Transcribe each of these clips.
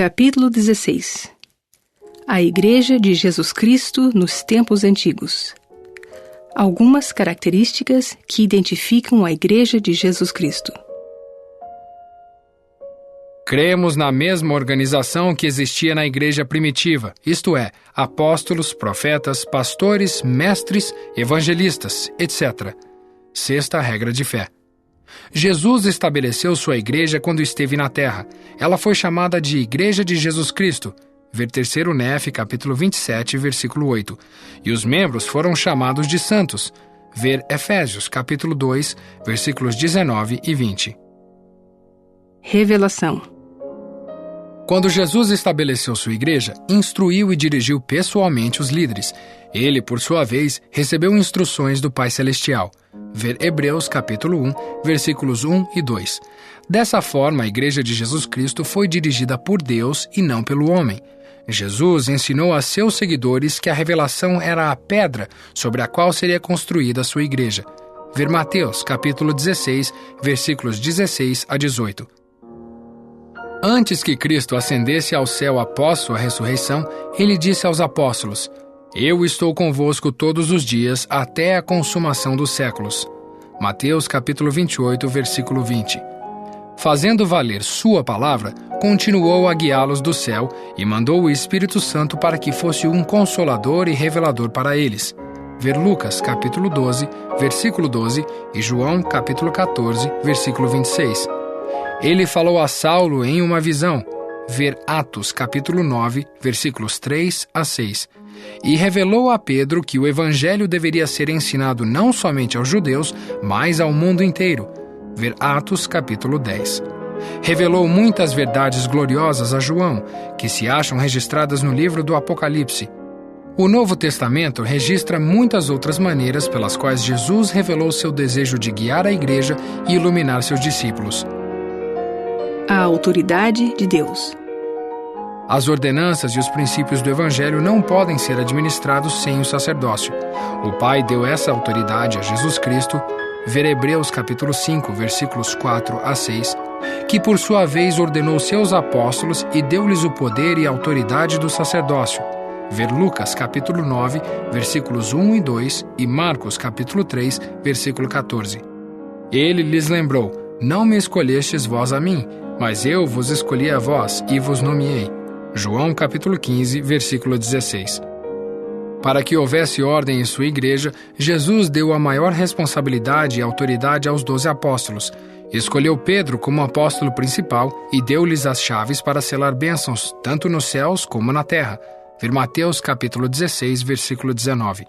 Capítulo 16. A Igreja de Jesus Cristo nos tempos antigos. Algumas características que identificam a Igreja de Jesus Cristo. Cremos na mesma organização que existia na igreja primitiva, isto é, apóstolos, profetas, pastores, mestres, evangelistas, etc. Sexta regra de fé. Jesus estabeleceu sua igreja quando esteve na terra. Ela foi chamada de Igreja de Jesus Cristo, ver 3 Nef, capítulo 27, versículo 8. E os membros foram chamados de santos, ver Efésios, capítulo 2, versículos 19 e 20. Revelação. Quando Jesus estabeleceu sua igreja, instruiu e dirigiu pessoalmente os líderes. Ele, por sua vez, recebeu instruções do Pai Celestial. Ver Hebreus, capítulo 1, versículos 1 e 2. Dessa forma, a Igreja de Jesus Cristo foi dirigida por Deus e não pelo homem. Jesus ensinou a seus seguidores que a revelação era a pedra sobre a qual seria construída a sua igreja. Ver Mateus, capítulo 16, versículos 16 a 18. Antes que Cristo ascendesse ao céu após sua ressurreição, ele disse aos apóstolos: Eu estou convosco todos os dias até a consumação dos séculos. Mateus capítulo 28, versículo 20. Fazendo valer sua palavra, continuou a guiá-los do céu e mandou o Espírito Santo para que fosse um consolador e revelador para eles. Ver Lucas capítulo 12, versículo 12 e João capítulo 14, versículo 26. Ele falou a Saulo em uma visão, ver Atos capítulo 9, versículos 3 a 6, e revelou a Pedro que o evangelho deveria ser ensinado não somente aos judeus, mas ao mundo inteiro, ver Atos capítulo 10. Revelou muitas verdades gloriosas a João, que se acham registradas no livro do Apocalipse. O Novo Testamento registra muitas outras maneiras pelas quais Jesus revelou seu desejo de guiar a igreja e iluminar seus discípulos. A autoridade de Deus. As ordenanças e os princípios do Evangelho não podem ser administrados sem o sacerdócio. O Pai deu essa autoridade a Jesus Cristo, ver Hebreus capítulo 5, versículos 4 a 6, que por sua vez ordenou seus apóstolos e deu-lhes o poder e autoridade do sacerdócio, ver Lucas capítulo 9, versículos 1 e 2 e Marcos capítulo 3, versículo 14. Ele lhes lembrou: Não me escolhestes vós a mim, mas eu vos escolhi a vós e vos nomeei. João capítulo 15, versículo 16. Para que houvesse ordem em sua igreja, Jesus deu a maior responsabilidade e autoridade aos 12 apóstolos. Escolheu Pedro como apóstolo principal e deu-lhes as chaves para selar bênçãos, tanto nos céus como na terra. Ver Mateus capítulo 16, versículo 19.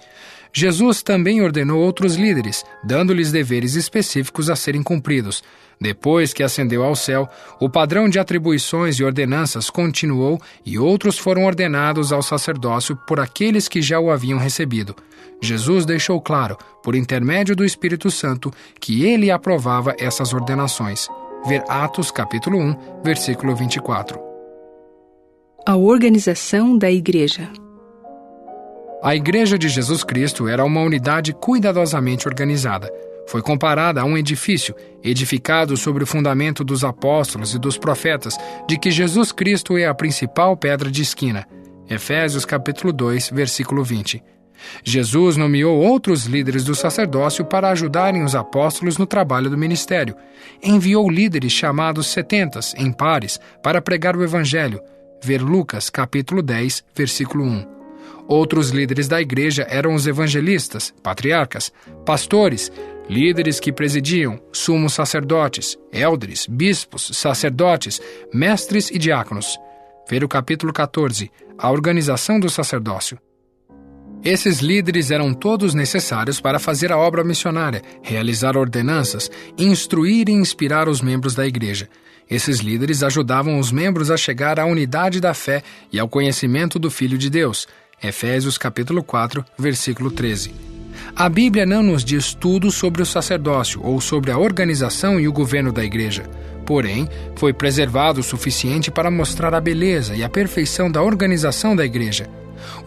Jesus também ordenou outros líderes, dando-lhes deveres específicos a serem cumpridos. Depois que ascendeu ao céu, o padrão de atribuições e ordenanças continuou e outros foram ordenados ao sacerdócio por aqueles que já o haviam recebido. Jesus deixou claro, por intermédio do Espírito Santo, que ele aprovava essas ordenações. Ver Atos capítulo 1, versículo 24. A organização da Igreja. A Igreja de Jesus Cristo era uma unidade cuidadosamente organizada. Foi comparada a um edifício, edificado sobre o fundamento dos apóstolos e dos profetas, de que Jesus Cristo é a principal pedra de esquina. Efésios capítulo 2, versículo 20. Jesus nomeou outros líderes do sacerdócio para ajudarem os apóstolos no trabalho do ministério. Enviou líderes chamados setentas, em pares, para pregar o evangelho. Ver Lucas capítulo 10, versículo 1. Outros líderes da igreja eram os evangelistas, patriarcas, pastores, líderes que presidiam, sumos sacerdotes, élderes, bispos, sacerdotes, mestres e diáconos. Ver o capítulo 14, a organização do sacerdócio. Esses líderes eram todos necessários para fazer a obra missionária, realizar ordenanças, instruir e inspirar os membros da igreja. Esses líderes ajudavam os membros a chegar à unidade da fé e ao conhecimento do Filho de Deus. Efésios capítulo 4, versículo 13. A Bíblia não nos diz tudo sobre o sacerdócio ou sobre a organização e o governo da igreja. Porém, foi preservado o suficiente para mostrar a beleza e a perfeição da organização da igreja.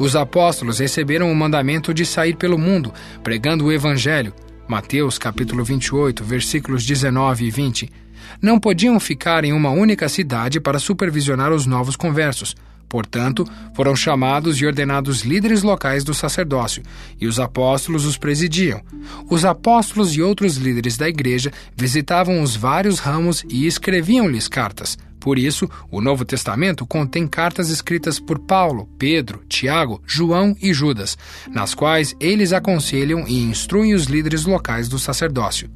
Os apóstolos receberam o mandamento de sair pelo mundo, pregando o evangelho. Mateus capítulo 28, versículos 19 e 20. Não podiam ficar em uma única cidade para supervisionar os novos conversos. Portanto, foram chamados e ordenados líderes locais do sacerdócio, e os apóstolos os presidiam. Os apóstolos e outros líderes da igreja visitavam os vários ramos e escreviam-lhes cartas. Por isso, o Novo Testamento contém cartas escritas por Paulo, Pedro, Tiago, João e Judas, nas quais eles aconselham e instruem os líderes locais do sacerdócio.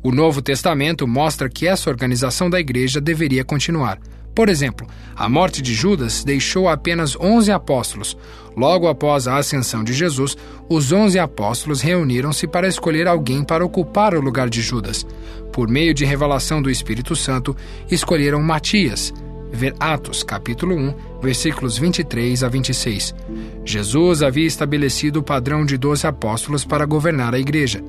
O Novo Testamento mostra que essa organização da igreja deveria continuar. Por exemplo, a morte de Judas deixou apenas 11 apóstolos. Logo após a ascensão de Jesus, os 11 apóstolos reuniram-se para escolher alguém para ocupar o lugar de Judas. Por meio de revelação do Espírito Santo, escolheram Matias. Ver Atos, capítulo 1, versículos 23 a 26. Jesus havia estabelecido o padrão de 12 apóstolos para governar a igreja.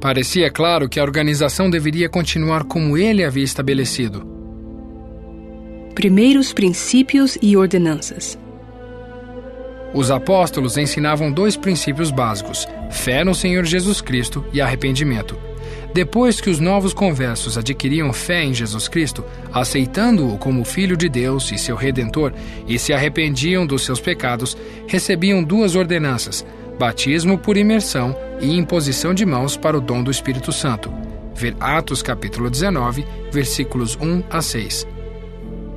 Parecia claro que a organização deveria continuar como ele havia estabelecido. Primeiros princípios e ordenanças. Os apóstolos ensinavam 2 princípios básicos: fé no Senhor Jesus Cristo e arrependimento. Depois que os novos conversos adquiriam fé em Jesus Cristo, aceitando-o como Filho de Deus e seu Redentor, e se arrependiam dos seus pecados, recebiam 2 ordenanças: batismo por imersão e imposição de mãos para o dom do Espírito Santo. Ver Atos capítulo 19, versículos 1 a 6.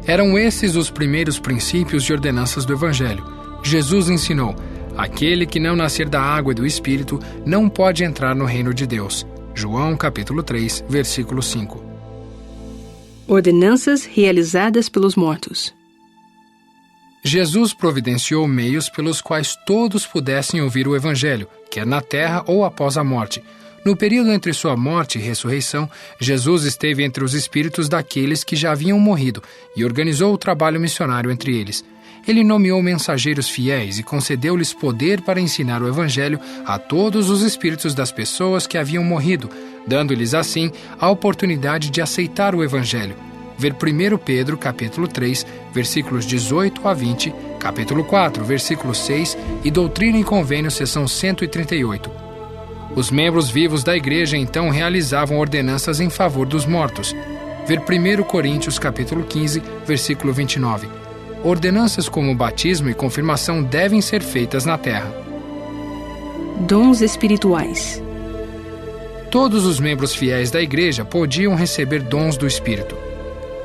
Eram esses os primeiros princípios e ordenanças do Evangelho. Jesus ensinou: aquele que não nascer da água e do Espírito não pode entrar no reino de Deus. João capítulo 3, versículo 5. Ordenanças realizadas pelos mortos. Jesus providenciou meios pelos quais todos pudessem ouvir o Evangelho, quer na terra ou após a morte. No período entre sua morte e ressurreição, Jesus esteve entre os espíritos daqueles que já haviam morrido e organizou o trabalho missionário entre eles. Ele nomeou mensageiros fiéis e concedeu-lhes poder para ensinar o Evangelho a todos os espíritos das pessoas que haviam morrido, dando-lhes assim a oportunidade de aceitar o Evangelho. Ver 1 Pedro, capítulo 3, versículos 18 a 20, capítulo 4, versículo 6 e Doutrina e Convênio, seção 138. Os membros vivos da igreja então realizavam ordenanças em favor dos mortos. Ver 1 Coríntios, capítulo 15, versículo 29. Ordenanças como batismo e confirmação devem ser feitas na terra. Dons espirituais. Todos os membros fiéis da igreja podiam receber dons do Espírito.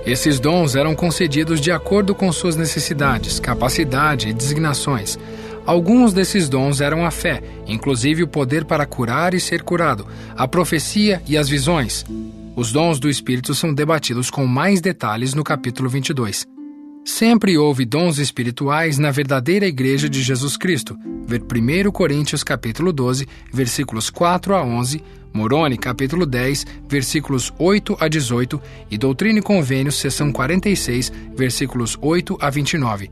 Esses dons eram concedidos de acordo com suas necessidades, capacidade e designações. Alguns desses dons eram a fé, inclusive o poder para curar e ser curado, a profecia e as visões. Os dons do Espírito são debatidos com mais detalhes no capítulo 22. Sempre houve dons espirituais na verdadeira Igreja de Jesus Cristo. Ver 1 Coríntios capítulo 12, versículos 4 a 11, Moroni capítulo 10, versículos 8 a 18 e Doutrina e Convênios, seção 46, versículos 8 a 29.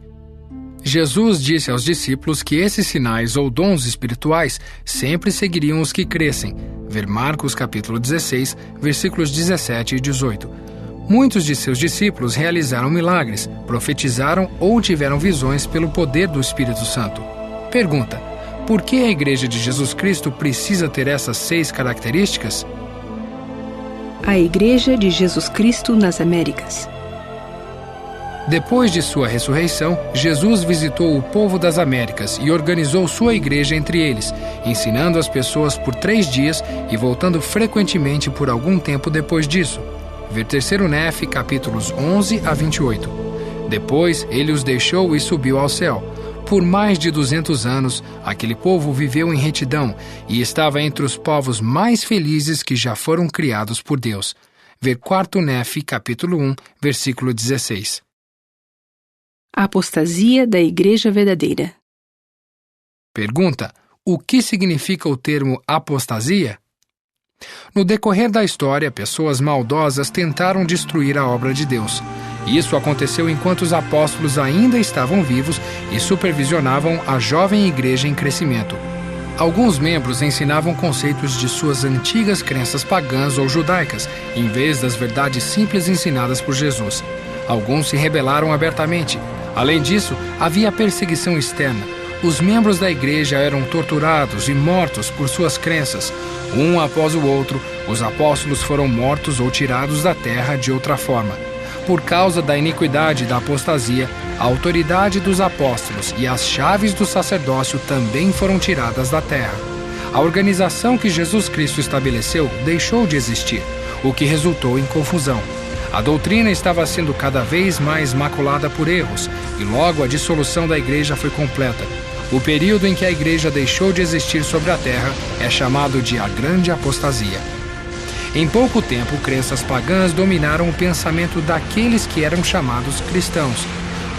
Jesus disse aos discípulos que esses sinais ou dons espirituais sempre seguiriam os que crescem. Ver Marcos capítulo 16, versículos 17 e 18. Muitos de seus discípulos realizaram milagres, profetizaram ou tiveram visões pelo poder do Espírito Santo. Pergunta: por que a Igreja de Jesus Cristo precisa ter essas 6 características? A Igreja de Jesus Cristo nas Américas. Depois de sua ressurreição, Jesus visitou o povo das Américas e organizou sua igreja entre eles, ensinando as pessoas por 3 dias e voltando frequentemente por algum tempo depois disso. Ver 3 Nef, capítulos 11 a 28. Depois, ele os deixou e subiu ao céu. Por mais de 200 anos, aquele povo viveu em retidão e estava entre os povos mais felizes que já foram criados por Deus. Ver 4 Nef, capítulo 1, versículo 16. A apostasia da Igreja verdadeira. Pergunta: o que significa o termo apostasia? No decorrer da história, pessoas maldosas tentaram destruir a obra de Deus. Isso aconteceu enquanto os apóstolos ainda estavam vivos e supervisionavam a jovem igreja em crescimento. Alguns membros ensinavam conceitos de suas antigas crenças pagãs ou judaicas, em vez das verdades simples ensinadas por Jesus. Alguns se rebelaram abertamente. Além disso, havia perseguição externa. Os membros da igreja eram torturados e mortos por suas crenças. Um após o outro, os apóstolos foram mortos ou tirados da terra de outra forma. Por causa da iniquidade e da apostasia, a autoridade dos apóstolos e as chaves do sacerdócio também foram tiradas da terra. A organização que Jesus Cristo estabeleceu deixou de existir, o que resultou em confusão. A doutrina estava sendo cada vez mais maculada por erros, e logo a dissolução da igreja foi completa. O período em que a igreja deixou de existir sobre a terra é chamado de a Grande Apostasia. Em pouco tempo, crenças pagãs dominaram o pensamento daqueles que eram chamados cristãos.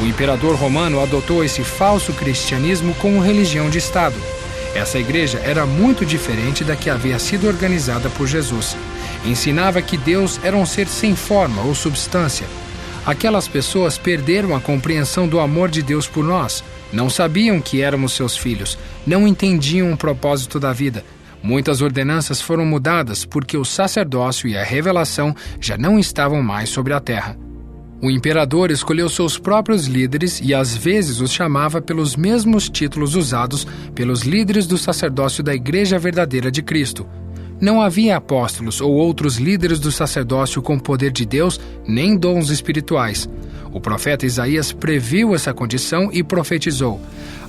O imperador romano adotou esse falso cristianismo como religião de Estado. Essa igreja era muito diferente da que havia sido organizada por Jesus. Ensinava que Deus era um ser sem forma ou substância. Aquelas pessoas perderam a compreensão do amor de Deus por nós. Não sabiam que éramos seus filhos. Não entendiam o propósito da vida. Muitas ordenanças foram mudadas porque o sacerdócio e a revelação já não estavam mais sobre a terra. O imperador escolheu seus próprios líderes e às vezes os chamava pelos mesmos títulos usados pelos líderes do sacerdócio da Igreja Verdadeira de Cristo. Não havia apóstolos ou outros líderes do sacerdócio com poder de Deus, nem dons espirituais. O profeta Isaías previu essa condição e profetizou: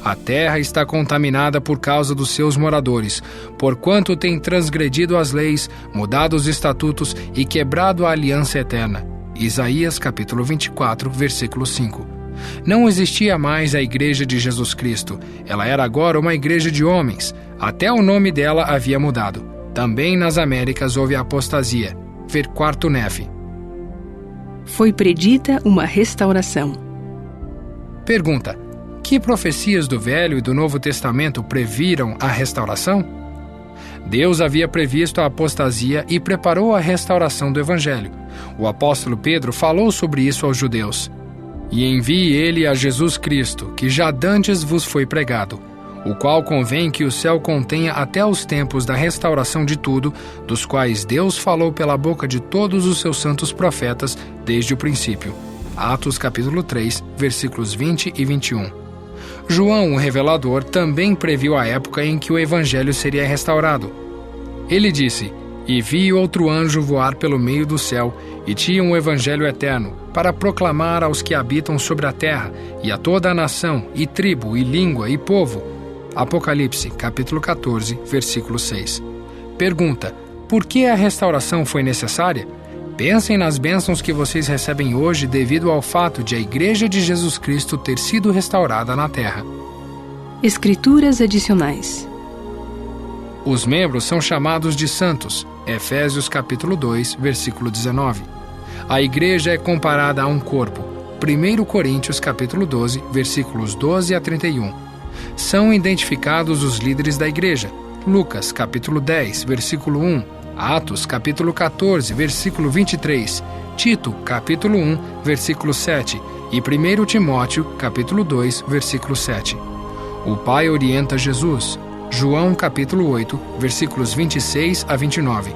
a terra está contaminada por causa dos seus moradores, porquanto tem transgredido as leis, mudado os estatutos e quebrado a aliança eterna. Isaías capítulo 24, versículo 5. Não existia mais a Igreja de Jesus Cristo. Ela era agora uma igreja de homens. Até o nome dela havia mudado. Também nas Américas houve apostasia. Ver quarto Nef. Foi predita uma restauração. Pergunta: que profecias do Velho e do Novo Testamento previram a restauração? Deus havia previsto a apostasia e preparou a restauração do Evangelho. O apóstolo Pedro falou sobre isso aos judeus. E envie ele a Jesus Cristo, que já dantes vos foi pregado, o qual convém que o céu contenha até os tempos da restauração de tudo, dos quais Deus falou pela boca de todos os seus santos profetas desde o princípio. Atos capítulo 3, versículos 20 e 21. João, o revelador, também previu a época em que o evangelho seria restaurado. Ele disse: e vi outro anjo voar pelo meio do céu, e tinha um evangelho eterno, para proclamar aos que habitam sobre a terra, e a toda a nação, e tribo, e língua, e povo. Apocalipse, capítulo 14, versículo 6. Pergunta: por que a restauração foi necessária? Pensem nas bênçãos que vocês recebem hoje devido ao fato de a Igreja de Jesus Cristo ter sido restaurada na terra. Escrituras adicionais. Os membros são chamados de santos. Efésios capítulo 2, versículo 19. A igreja é comparada a um corpo. 1 Coríntios capítulo 12, versículos 12 a 31. São identificados os líderes da igreja. Lucas capítulo 10, versículo 1. Atos capítulo 14, versículo 23. Tito capítulo 1, versículo 7. E 1 Timóteo capítulo 2, versículo 7. O Pai orienta Jesus. João capítulo 8, versículos 26 a 29.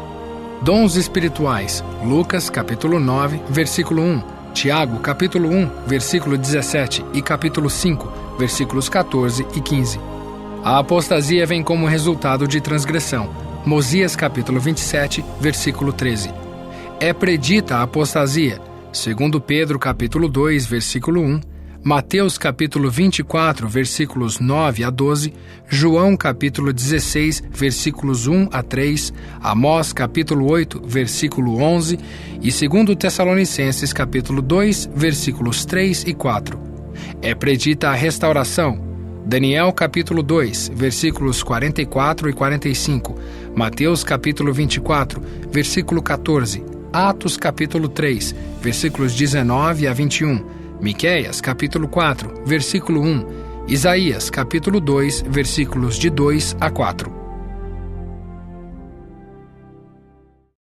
Dons espirituais. Lucas capítulo 9, versículo 1. Tiago capítulo 1, versículo 17 e capítulo 5, versículos 14 e 15. A apostasia vem como resultado de transgressão. Mosias capítulo 27, versículo 13. É predita a apostasia. 2 Pedro capítulo 2, versículo 1. Mateus capítulo 24, versículos 9 a 12, João capítulo 16, versículos 1 a 3, Amós capítulo 8, versículo 11 e 2 Tessalonicenses capítulo 2, versículos 3 e 4. É predita a restauração. Daniel capítulo 2, versículos 44 e 45, Mateus capítulo 24, versículo 14, Atos capítulo 3, versículos 19 a 21, Miqueias, capítulo 4, versículo 1, Isaías, capítulo 2, versículos de 2 a 4.